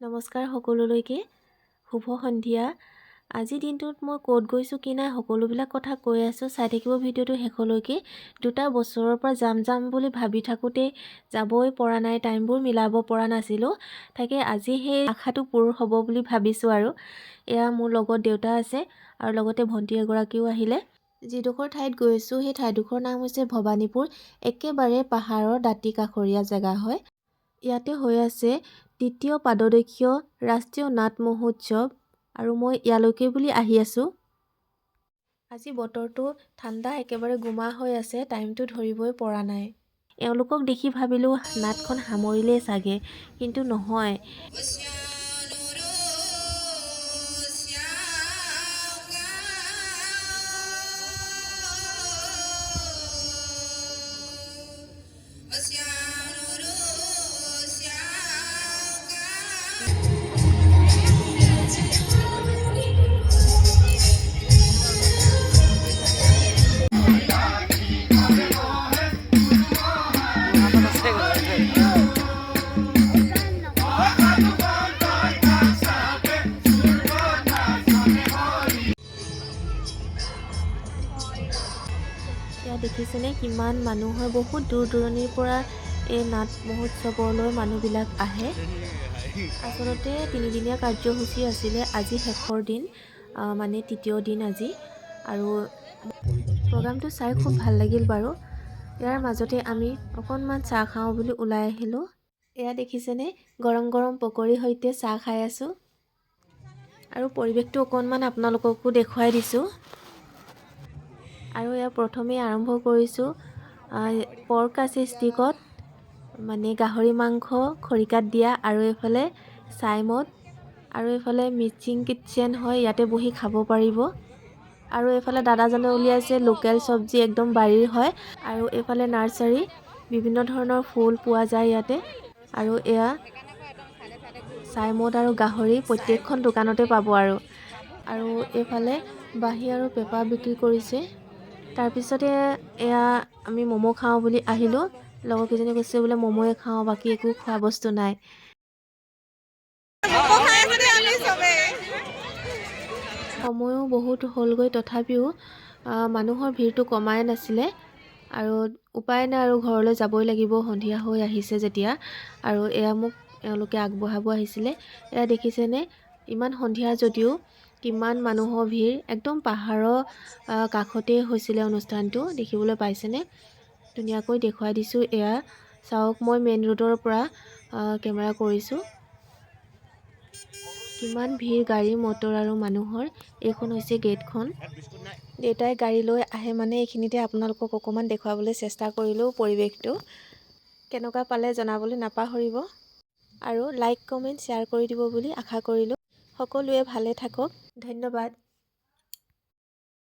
নমস্কাৰ সকলোলৈকে শুভ সন্ধিয়া। আজি দিনটোত মই ক'ত গৈছোঁ কি নাই সকলোবিলাক কথা কৈ আছোঁ, চাই থাকিব ভিডিঅ'টো শেষলৈকে। 2টা বছৰৰ পৰা যাম বুলি ভাবি থাকোঁতে যাবই পৰা নাই, টাইমবোৰ মিলাব পৰা নাছিলোঁ। তাকে আজি সেই আশাটো পূৰ হ'ব বুলি ভাবিছোঁ। আৰু এয়া মোৰ লগত দেউতা আছে আৰু লগতে ভণ্টি এগৰাকীও আহিলে। যিডোখৰ ঠাইত গৈছোঁ সেই ঠাইডোখৰ নাম হৈছে ভৱানীপুৰ। একেবাৰে পাহাৰৰ দাঁতি কাষৰীয়া জেগা হয়। ইয়াতে হৈ আছে 2য় পাদদেশীয় ৰাষ্ট্ৰীয় নাট মহোৎসৱ আৰু মই ইয়ালৈকে বুলি আহি আছোঁ। আজি বতৰটো ঠাণ্ডা, একেবাৰে গোমা হৈ আছে, টাইমটো ধৰিবই পৰা নাই। এওঁলোকক দেখি ভাবিলোঁ নাটখন সামৰিলেই চাগে, কিন্তু নহয়। এয়া দেখিছেনে কিমান মানুহ হয়, বহুত দূৰ দূৰণিৰ পৰা এই নাট মহোৎসৱলৈ মানুহবিলাক আহে। আচলতে 3দিনীয়া কাৰ্যসূচী আছিলে, আজি শেষৰ দিন, মানে 3য় দিন আজি। আৰু প্ৰগ্ৰামটো চাই খুব ভাল লাগিল বাৰু। ইয়াৰ মাজতে আমি অকণমান চাহ খাওঁ বুলি ওলাই আহিলোঁ। এয়া দেখিছেনে গৰম গৰম পকৰীৰ সৈতে চাহ খাই আছোঁ। আৰু পৰিৱেশটো অকণমান আপোনালোককো দেখুৱাই দিছোঁ। আৰু এয়া প্ৰথমে আৰম্ভ কৰিছোঁ পৰ্ক আছে ষ্টিকত, মানে গাহৰি মাংস খৰিকাত দিয়া, আৰু এইফালে চাইমদ, আৰু এইফালে মিচিং কিটচেন হয়, ইয়াতে বহি খাব পাৰিব। আৰু এইফালে দাদাজনে উলিয়াইছে লোকেল চব্জি, একদম বাৰীৰ হয়। আৰু এইফালে নাৰ্চাৰী, বিভিন্ন ধৰণৰ ফুল পোৱা যায় ইয়াতে। আৰু এয়া চাইমদ আৰু গাহৰি প্ৰত্যেকখন দোকানতে পাব। আৰু এইফালে বাঁহী আৰু পেপা বিক্ৰী কৰিছে। তাৰপিছতে এয়া আমি ম'ম' খাওঁ বুলি আহিলোঁ। লগৰকেইজনী কৈছে বোলে ম'ম'য়ে খাওঁ, বাকী একো খোৱা বস্তু নাই। সময়ো বহুত হ'লগৈ, তথাপিও মানুহৰ ভিৰটো কমাই নাছিলে। আৰু উপায় নাই, আৰু ঘৰলৈ যাবই লাগিব, সন্ধিয়া হৈ আহিছে যেতিয়া। আৰু এয়া মোক এওঁলোকে আগবঢ়াব আহিছিলে। এয়া দেখিছেনে ইমান সন্ধিয়া যদিও কিমান মানুহৰ ভিৰ, একদম পাহাৰৰ কাষতেই হৈছিলে অনুষ্ঠানটো, দেখিবলৈ পাইছেনে? ধুনীয়াকৈ দেখুৱাই দিছোঁ। এয়া চাওক, মই মেইন ৰোডৰ পৰা কেমেৰা কৰিছোঁ। কিমান ভিৰ, গাড়ী মটৰ আৰু মানুহৰ। এইখন হৈছে গেটখন। দেউতাই গাড়ী লৈ আহে মানে এইখিনিতে আপোনালোকক অকণমান দেখুৱাবলৈ চেষ্টা কৰিলোঁ পৰিৱেশটো। কেনেকুৱা পালে জনাবলৈ নাপাহৰিব। আৰু লাইক কমেণ্ট শ্বেয়াৰ কৰি দিব বুলি আশা কৰিলোঁ। সকলোৱে ভালে থাকক, ধন্যবাদ।